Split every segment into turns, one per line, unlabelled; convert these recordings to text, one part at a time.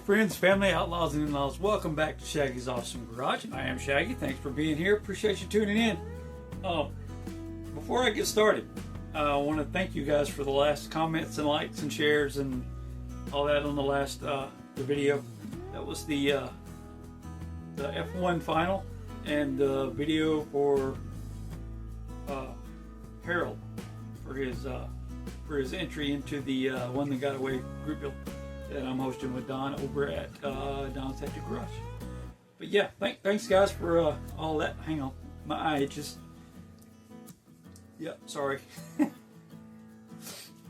Friends, family, outlaws, and in-laws, welcome back to Shaggy's Awesome Garage. I am Shaggy. Thanks for being here. Appreciate you tuning in. Before I get started, I want to thank you guys for the last comments and likes and shares and all that on the last the video. That was the F1 final and the video for Harold for his entry into the One That Got Away group build that I'm hosting with Don over at Don's Hectic Garage. But yeah, thanks guys for all that. Hang on, my eye itches. Yep, sorry.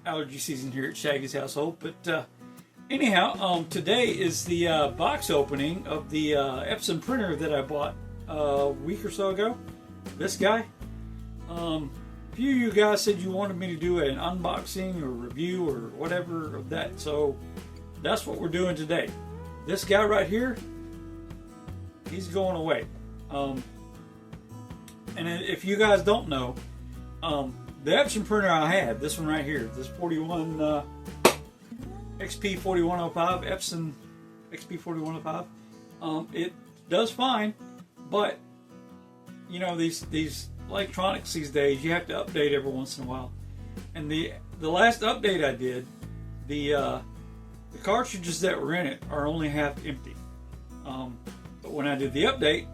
Allergy season here at Shaggy's household. But anyhow, today is the box opening of the Epson printer that I bought a week or so ago. This guy. A few of you guys said you wanted me to do an unboxing or review or whatever of that, so that's what we're doing today. This guy right here, he's going away. And if you guys don't know, the Epson printer I have, this one right here, this 41 XP 4105, Epson XP 4105, it does fine, but you know these electronics these days, you have to update every once in a while. And the last update I did, the cartridges that were in it are only half empty. But when I did the update,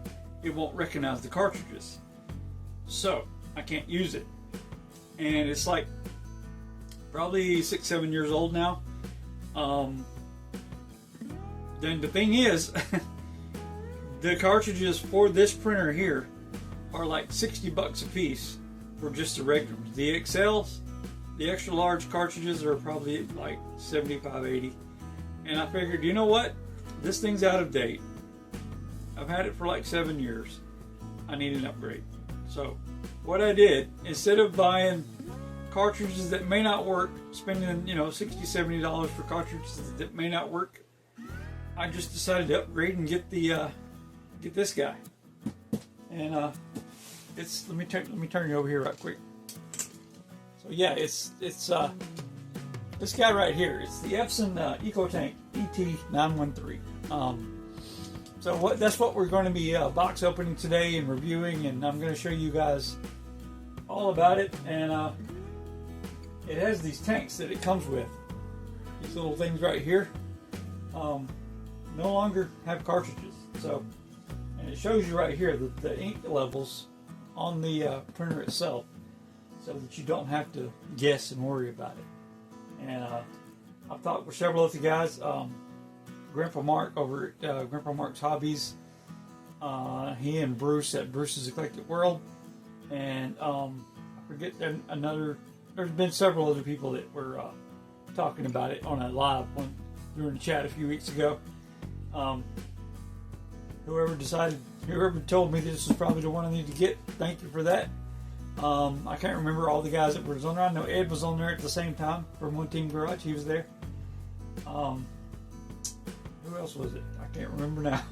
it won't recognize the cartridges. So I can't use it. And it's like probably 6-7 years old now. Then the thing is, the cartridges for this printer here are like 60 bucks a piece for just the regular ones. The XLs, the extra large cartridges are probably like 75, 80. And I figured, you know what? This thing's out of date. I've had it for like 7 years. I need an upgrade. So what I did, instead of buying cartridges that may not work, spending $60, $70 for cartridges that may not work, I just decided to upgrade and get this guy. And let me turn you over here right quick. So yeah, it's this guy right here. It's the Epson Ecotank ET913. So that's what we're going to be box opening today and reviewing, and I'm going to show you guys all about it. And it has these tanks that it comes with. These little things right here no longer have cartridges. So, and it shows you right here the ink levels on the printer itself, so that you don't have to guess and worry about it. And I've talked with several of the guys. Grandpa Mark over at Grandpa Mark's Hobbies. He and Bruce at Bruce's Eclectic World. And I forget there's been several other people that were talking about it on a live one during the chat a few weeks ago. Whoever told me this was probably the one I need to get, thank you for that. I can't remember all the guys that were on there. I know Ed was on there at the same time from One Team Garage. He was there. Who else was it? I can't remember now.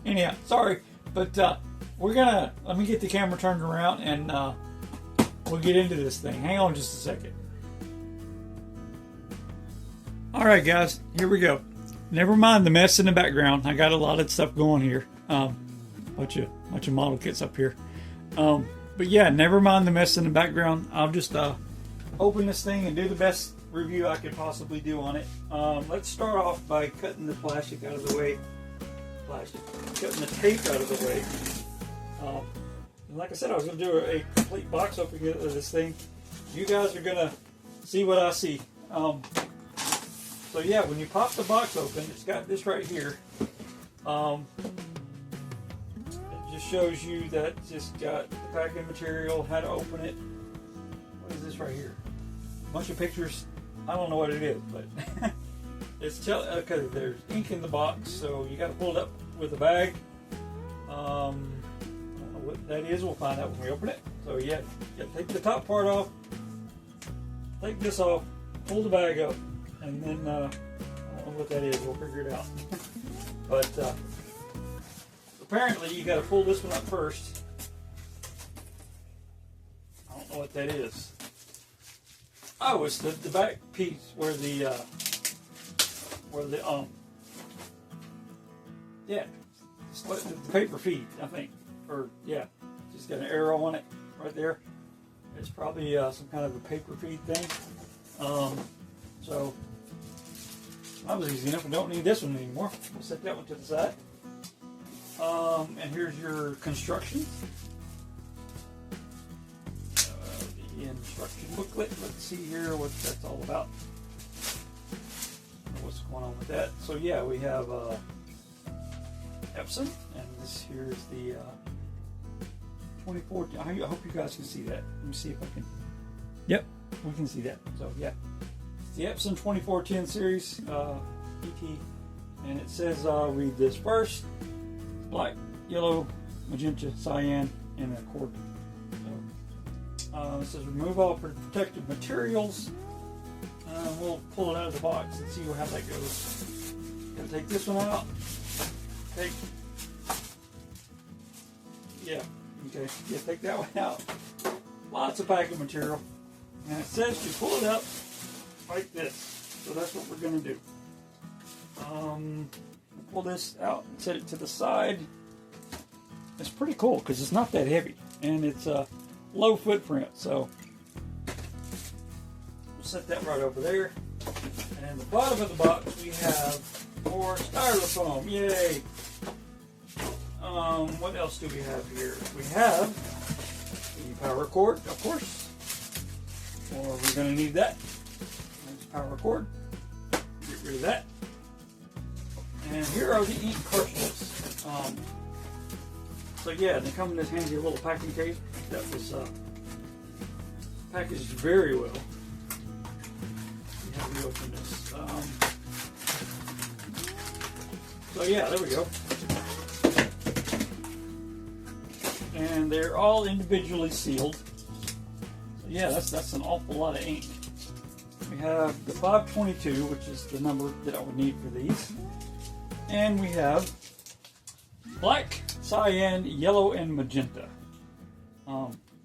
Anyhow, sorry. But let me get the camera turned around and we'll get into this thing. Hang on just a second. Alright guys, here we go. Never mind the mess in the background. I got a lot of stuff going here. Bunch of model kits up here. But yeah, never mind the mess in the background. I'll just open this thing and do the best review I could possibly do on it. Let's start off by cutting the plastic out of the way. Cutting the tape out of the way. And like I said, I was going to do a complete box opening of this thing. You guys are going to see what I see. So yeah, when you pop the box open, it's got this right here. It just shows you that it's got the packing material, how to open it. What is this right here? A bunch of pictures. I don't know what it is, but it's okay. There's ink in the box, so you got to pull it up with a bag. I don't know what that is. We'll find out when we open it. So yeah, you got to take the top part off, take this off, pull the bag up, and then I don't know what that is. We'll figure it out. But apparently you got to pull this one up first. I don't know what that is. Oh, it's the back piece where the yeah, the paper feed, I think, or yeah, just got an arrow on it right there. It's probably some kind of a paper feed thing. So that was easy enough. We don't need this one anymore. We'll set that one to the side. And here's your construction. The instruction booklet. Let's see here what that's all about. What's going on with that? So yeah, we have Epson, and this here is the 2014. I hope you guys can see that. Let me see if I can. Yep, we can see that. So yeah, it's the Epson 2410 series ET, and it says read this first: black, yellow, magenta, cyan, and a cord. So it says remove all protective materials. We'll pull it out of the box and see how that goes. Gonna take this one out. Take that one out. Lots of packing material. And it says to pull it up like this. So that's what we're gonna do. Pull this out and set it to the side. It's pretty cool because it's not that heavy and it's a low footprint. So we'll set that right over there. And the bottom of the box we have more styrofoam. Yay! What else do we have here? We have the power cord, of course. Or we're going to need that. There's power cord. Get rid of that. And here are the ink cartridges. So yeah, they come in this handy little packing case that was packaged very well. Have you open this? So yeah, there we go. And they're all individually sealed. So yeah, that's an awful lot of ink. We have the 522, which is the number that I would need for these. And we have black, cyan, yellow, and magenta.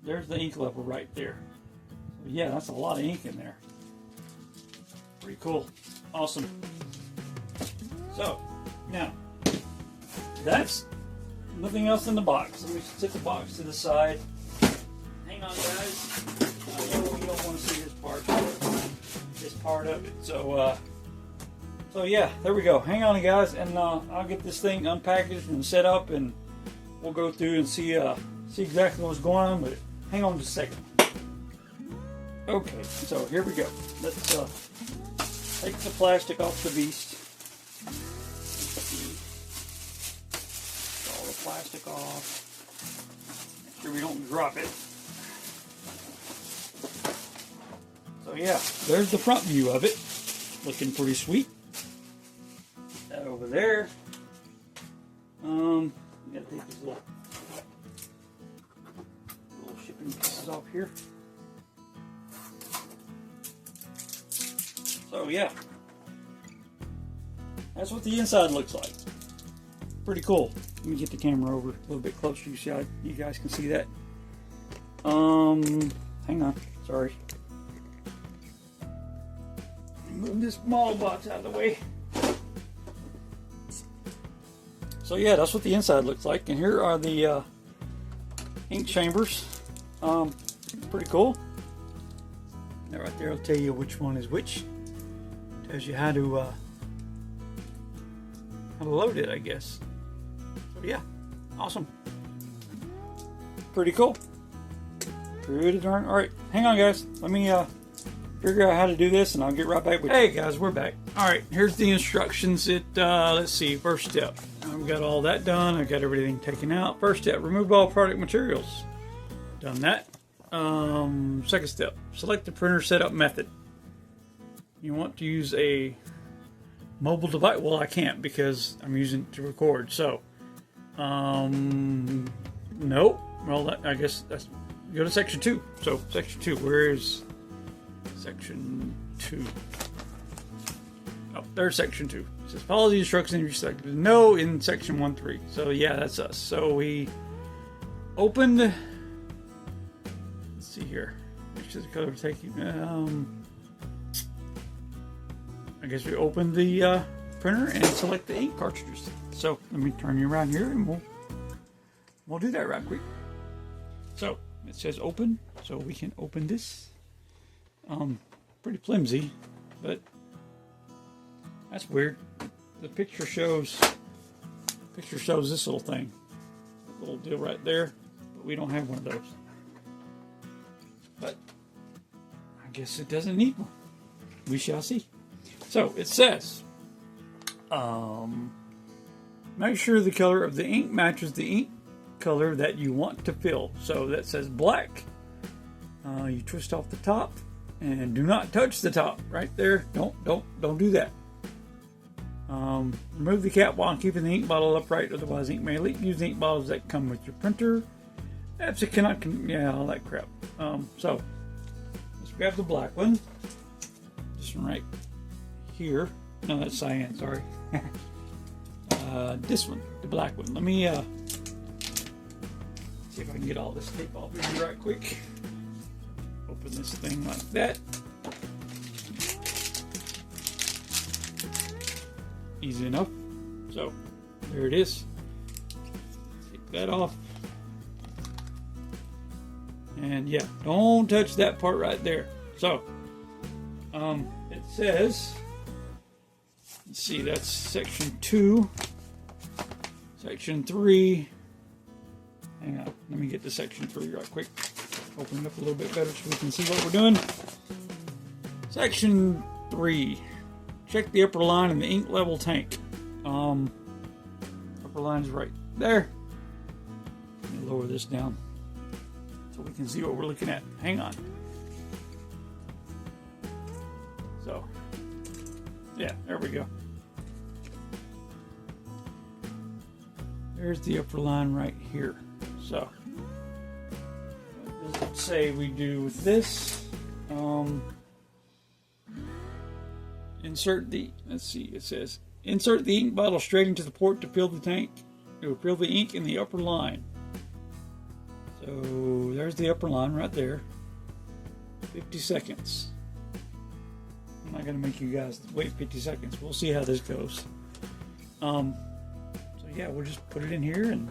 There's the ink level right there. So yeah, that's a lot of ink in there. Pretty cool. Awesome. So, now, that's nothing else in the box. Let me set the box to the side. Hang on, guys. I know you don't want to see this part of it. So yeah, there we go. Hang on, guys, and I'll get this thing unpackaged and set up, and we'll go through and see exactly what's going on with it. Hang on just a second. Okay, so here we go. Let's take the plastic off the beast. Get all the plastic off. Make sure we don't drop it. So yeah, there's the front view of it. Looking pretty sweet. That over there. Gotta take these little shipping pieces off here. So yeah, that's what the inside looks like. Pretty cool. Let me get the camera over a little bit closer so you guys can see that. Hang on, sorry. Move this small box out of the way. So yeah, that's what the inside looks like. And here are the ink chambers. Pretty cool. That right there will tell you which one is which. Tells you how to load it, I guess. So yeah, awesome. Pretty cool. Pretty darn. All right, hang on, guys. Let me figure out how to do this, and I'll get right back with you. Hey guys, we're back. All right, here's the instructions. Let's see. First step. we got all that done. I got everything taken out. First step, remove all product materials. Done that. Second step, select the printer setup method. You want to use a mobile device. Well, I can't because I'm using it to record. So, nope. Well, I guess that's, go to section 2. So, section 2, where is section 2? Oh, there's section 2. It says follow the instructions you selected. No in section 1.3. So, yeah, that's us. So, we opened. Let's see here. Which is the color taking. I guess we open the printer and select the ink cartridges. So let me turn you around here and we'll do that right quick. So it says open, so we can open this. Pretty flimsy, but that's weird. The picture shows this little thing, little deal right there, but we don't have one of those. But I guess it doesn't need one. We shall see. So it says, make sure the color of the ink matches the ink color that you want to fill. So that says black. You twist off the top and do not touch the top right there. Don't do that. Remove the cap while keeping the ink bottle upright, otherwise ink may leak. Use the ink bottles that come with your printer. Epson cannot, yeah, all that crap. So let's grab the black one. This one right here. No, that's cyan, sorry. This one, the black one. Let me see if I can get all this tape off here right quick. Open this thing like that. Easy enough. So, there it is. Take that off. And yeah, don't touch that part right there. So, it says, let's see, that's section 2, section 3. Hang on, let me get to section 3 right quick. Open it up a little bit better so we can see what we're doing. Section 3. Check the upper line in the ink level tank. Upper line is right there. Let me lower this down so we can see what we're looking at. Hang on. So, yeah, there we go. There's the upper line right here. So, what does it say we do with this? Insert the, let's see, it says, insert the ink bottle straight into the port to fill the tank. It will fill the ink in the upper line. So, there's the upper line right there. 50 seconds. I'm not going to make you guys wait 50 seconds. We'll see how this goes. So yeah, we'll just put it in here and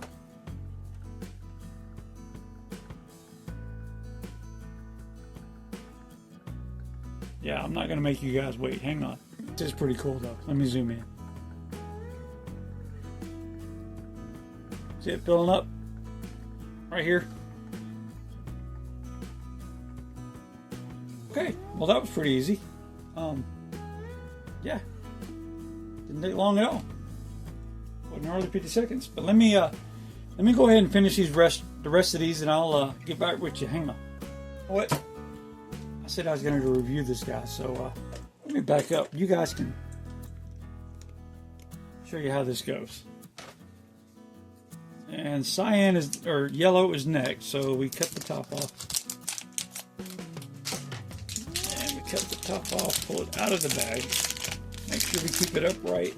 yeah, I'm not going to make you guys wait. Hang on. This is pretty cool though. Let me zoom in. See it filling up right here? Okay, well that was pretty easy. Yeah, didn't take long at all. Wasn't hardly 50 seconds. But let me go ahead and finish the rest of these, and I'll get back with you. Hang on. What? I said I was going to review this guy, so let me back up. You guys can show you how this goes. And cyan is, or yellow is next, so we cut the top off. Cut the top off, pull it out of the bag. Make sure we keep it upright.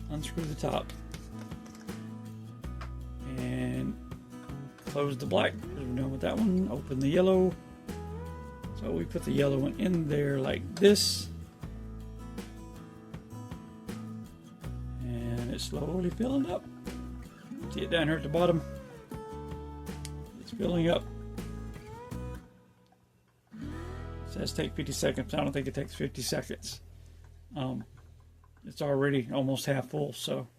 Unscrew the top. And close the black. We're done with that one. Open the yellow. So we put the yellow one in there like this. And it's slowly filling up. See it down here at the bottom? It's filling up. It says take 50 seconds. I don't think it takes 50 seconds. It's already almost half full, so.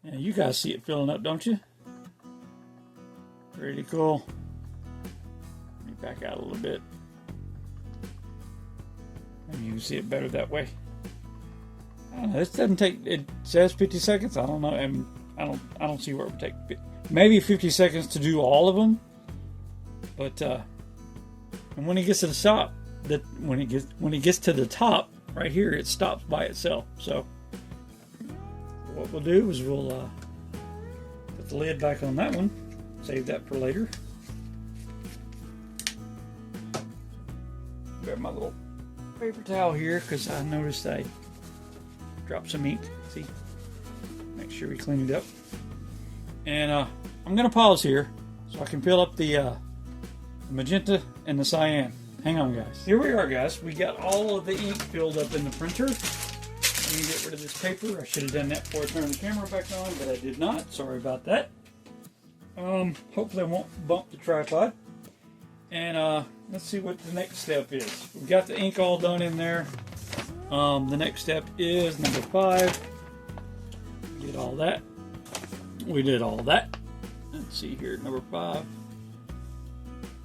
Yeah, you guys see it filling up, don't you? Pretty cool. Let me back out a little bit. Maybe you can see it better that way. I don't know, this doesn't take, it says 50 seconds. I don't know. And I don't see where it would take maybe 50 seconds to do all of them. But and when it gets to the top, when it gets to the top right here, it stops by itself. So what we'll do is we'll put the lid back on that one. Save that for later. Grab my little paper towel here because I noticed I dropped some ink. See, make sure we clean it up. And I'm gonna pause here so I can fill up the magenta and the cyan. Hang on, guys. Here we are, guys. We got all of the ink filled up in the printer. Let me get rid of this paper. I should have done that before I turned the camera back on, but I did not. Sorry about that. Hopefully I won't bump the tripod. And let's see what the next step is. We've got the ink all done in there. The next step is number 5. We did all that. We did all that. Let's see here, number 5.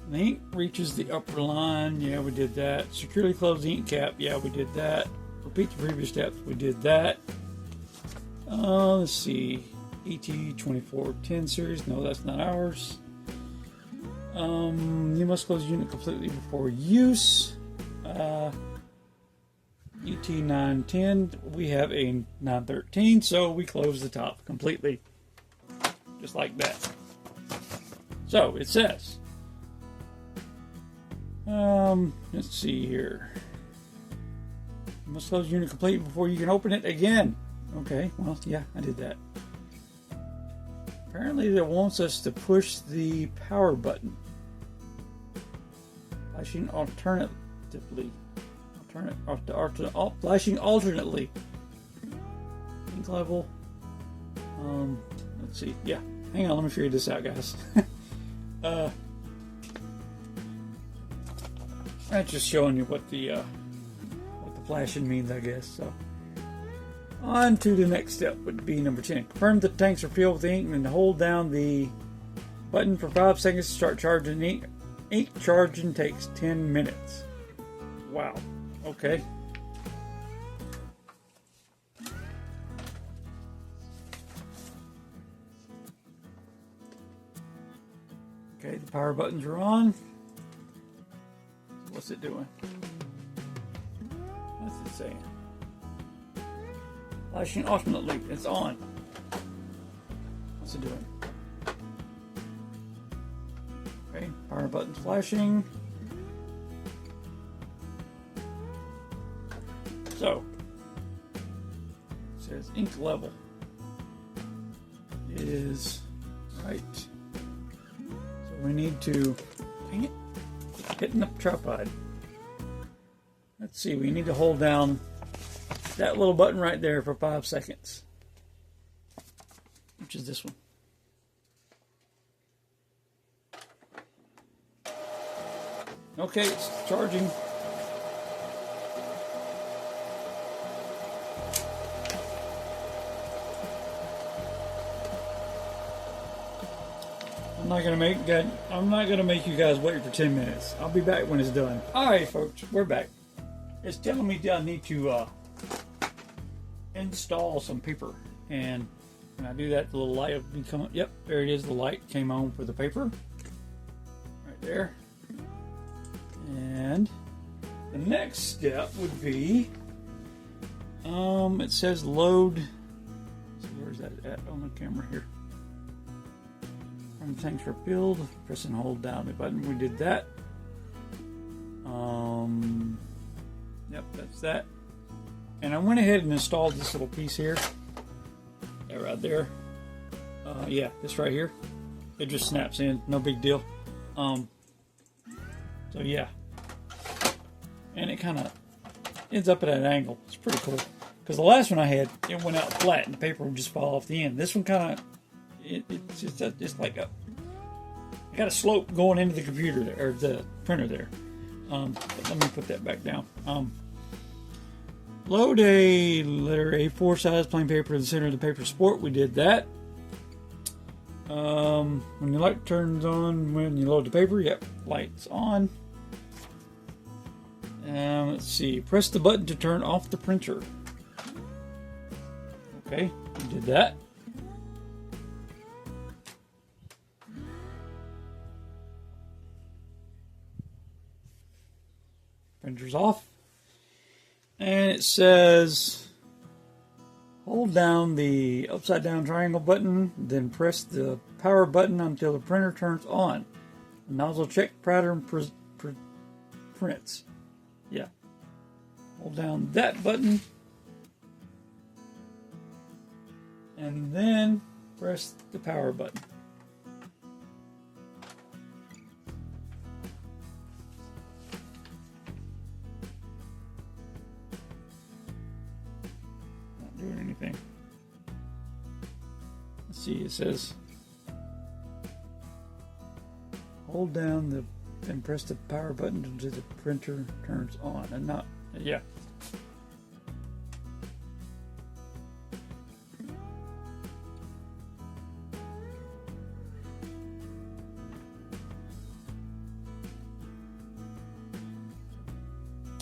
The ink reaches the upper line. Yeah, we did that. Securely close the ink cap. Yeah, we did that. Repeat the previous steps. We did that. Let's see. ET2410 series. No, that's not ours. You must close the unit completely before use. ET910. We have a 913, so we close the top completely. Just like that. So it says. Let's see here. You must close the unit completely before you can open it again. Okay, well, yeah, I did that. Apparently it wants us to push the power button. Flashing alternatively. Flashing alternately. Ink level. Let's see. Yeah, hang on, let me figure this out, guys. That's just showing you what the flashing means, I guess. So, on to the next step would be number 10. Confirm the tanks are filled with ink and hold down the button for 5 seconds to start charging ink. Ink charging takes 10 minutes. Wow. Okay. Okay, the power buttons are on. What's it doing? What's it saying? Flashing alternately. It's on. What's it doing? Okay, power button's flashing. So, it says ink level is right. So we need to, dang it, hitting the tripod. Let's see, we need to hold down that little button right there for 5 seconds, which is this one. Okay, it's charging. I'm not gonna make you guys wait for 10 minutes. I'll be back when it's done. Alright folks, we're back. It's telling me I need to install some paper, and when I do that, the little light will come up. Yep, there it is. The light came on for the paper right there. And the next step would be it says load. So where's that at on the camera here? When the tanks are filled, press and hold down the button. We did that. Yep, that's that. And I went ahead and installed this little piece here. Yeah, right there. Yeah, this right here. It just snaps in, no big deal. So yeah. And it kind of ends up at an angle. It's pretty cool. Because the last one I had, it went out flat and the paper would just fall off the end. This one kind of, it's just like a, I got a slope going into the computer there, or the printer there. But let me put that back down. Load a letter A4 size plain paper in the center of the paper support. We did that. When the light turns on when you load the paper, yep, light's on. Let's see, press the button to turn off the printer. Okay, we did that. Printer's off. And it says hold down the upside down triangle button, then press the power button until the printer turns on. The nozzle check pattern prints. Yeah. Hold down that button. And then press the power button. Doing anything. Let's see, it says hold down and press the power button until the printer turns on. And not, yeah.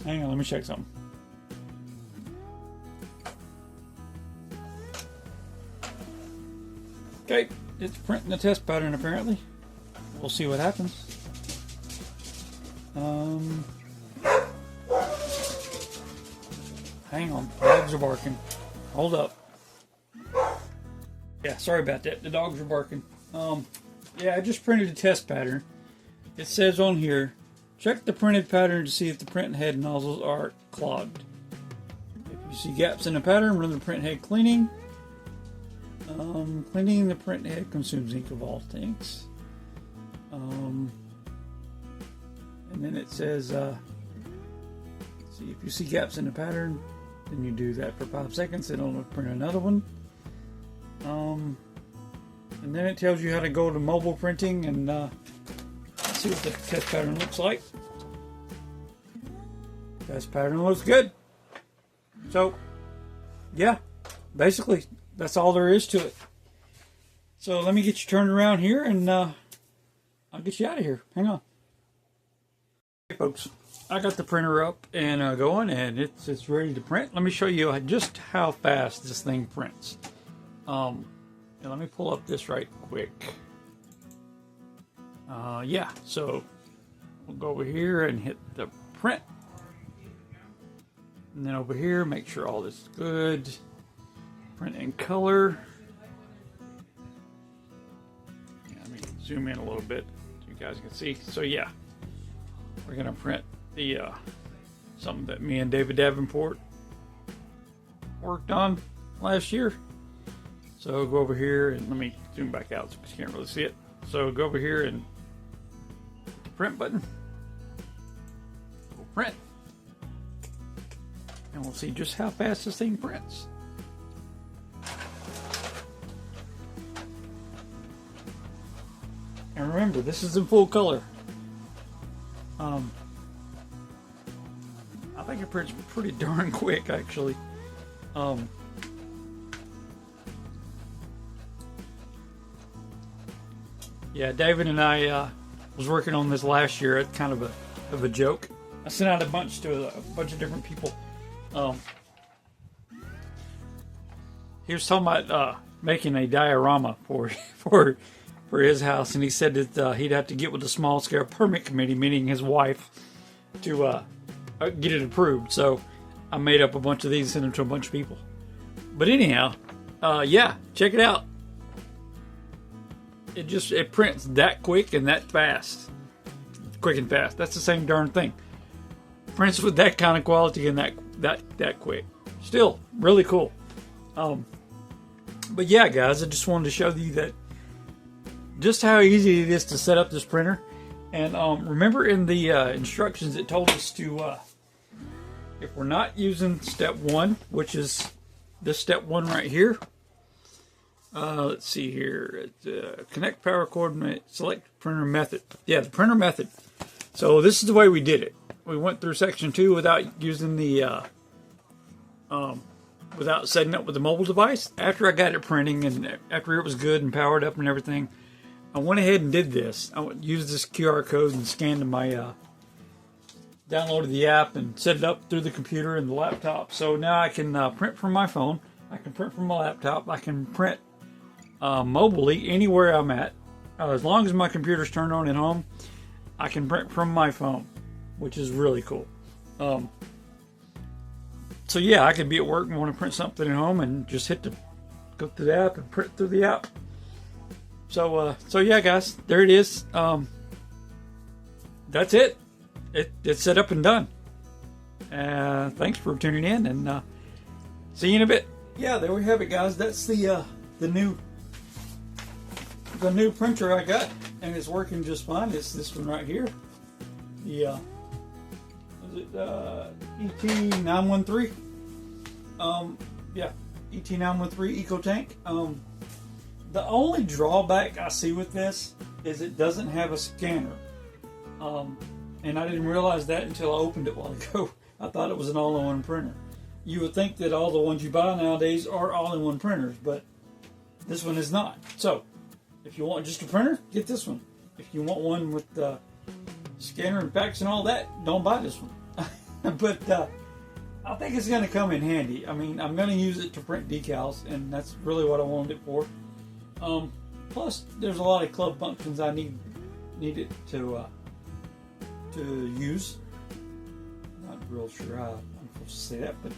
Hang on, let me check something. Okay, it's printing the test pattern apparently. We'll see what happens. Hang on, dogs are barking. Hold up. Yeah, sorry about that. The dogs are barking. Yeah, I just printed a test pattern. It says on here, check the printed pattern to see if the print head nozzles are clogged. If you see gaps in the pattern, run the print head cleaning. Cleaning the print head consumes ink of all tanks. And then it says, see if you see gaps in the pattern, then you do that for 5 seconds. Then it'll print another one. And then it tells you how to go to mobile printing and see what the test pattern looks like. Test pattern looks good. So, yeah, basically that's all there is to it. So let me get you turned around here and I'll get you out of here. Hang on. Okay, folks, I got the printer up and going, and it's ready to print. Let me show you just how fast this thing prints. And let me pull up this right quick. Yeah, so we'll go over here and hit the print. And then over here, make sure all this is good. Print in color. Yeah, let me zoom in a little bit so you guys can see. So yeah, we're gonna print the something that me and David Davenport worked on last year. So go over here and let me zoom back out so you can't really see it. So go over here and hit the print button. We'll print. And we'll see just how fast this thing prints. And remember, this is in full color. I think it prints pretty darn quick, actually. Yeah, David and I was working on this last year at kind of a joke. I sent out a bunch to a bunch of different people. He was talking about making a diorama for his house, and he said that he'd have to get with the small scale permit committee, meaning his wife, to get it approved. So I made up a bunch of these and sent them to a bunch of people. But anyhow, yeah, check it out. It prints that quick and that fast. Quick and fast. That's the same darn thing. Prints with that kind of quality and that quick. Still really cool. But yeah, guys, I just wanted to show you that just how easy it is to set up this printer. And remember in the instructions it told us to, if we're not using step 1, which is this step 1 right here. Let's see here. Connect power cord, select printer method. Yeah, the printer method. So this is the way we did it. We went through section 2 without using the, without setting up with the mobile device. After I got it printing and after it was good and powered up and everything, I went ahead and did this. I used this QR code and scanned my, downloaded the app and set it up through the computer and the laptop. So now I can print from my phone. I can print from my laptop. I can print mobilely anywhere I'm at. As long as my computer's turned on at home, I can print from my phone, which is really cool. So yeah, I could be at work and want to print something at home and just go through the app and print through the app. So yeah, guys, there it is. That's it. It's set up and done. Thanks for tuning in, and see you in a bit. Yeah, there we have it, guys. That's the new printer I got, and it's working just fine. It's this one right here. The is it ET913? Yeah, ET913 Ecotank. The only drawback I see with this is it doesn't have a scanner. And I didn't realize that until I opened it a while ago. I thought it was an all-in-one printer. You would think that all the ones you buy nowadays are all-in-one printers, but this one is not. So, if you want just a printer, get this one. If you want one with the scanner and fax and all that, don't buy this one. But I think it's going to come in handy. I mean, I'm going to use it to print decals, and that's really what I wanted it for. Plus, there's a lot of club functions I need it to use. Not real sure how I'm supposed to say that, but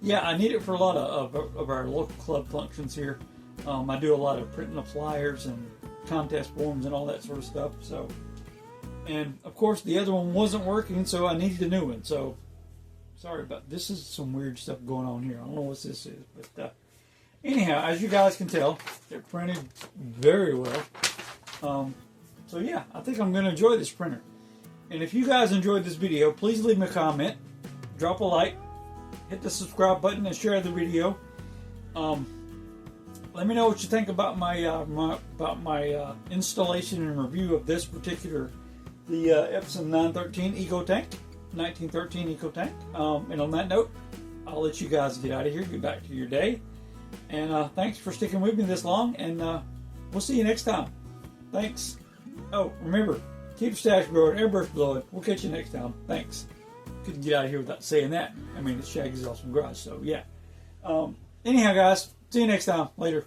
yeah, I need it for a lot of our local club functions here. I do a lot of printing of flyers and contest forms and all that sort of stuff. So, and of course the other one wasn't working, so I needed a new one. So, sorry about this. Is some weird stuff going on here. I don't know what this is, but anyhow, as you guys can tell, it printed very well. So yeah, I think I'm going to enjoy this printer. And if you guys enjoyed this video, please leave me a comment, drop a like, hit the subscribe button, and share the video. Let me know what you think about my installation and review of this particular, the Epson 1913 Ecotank. And on that note, I'll let you guys get out of here, get back to your day. And thanks for sticking with me this long, and we'll see you next time. Thanks. Oh, remember, keep stash growing, airbrush blowing. We'll catch you next time. Thanks. Couldn't get out of here without saying that. I mean, it's Shaggy's Awesome Garage, so yeah. Anyhow, guys, see you next time. Later.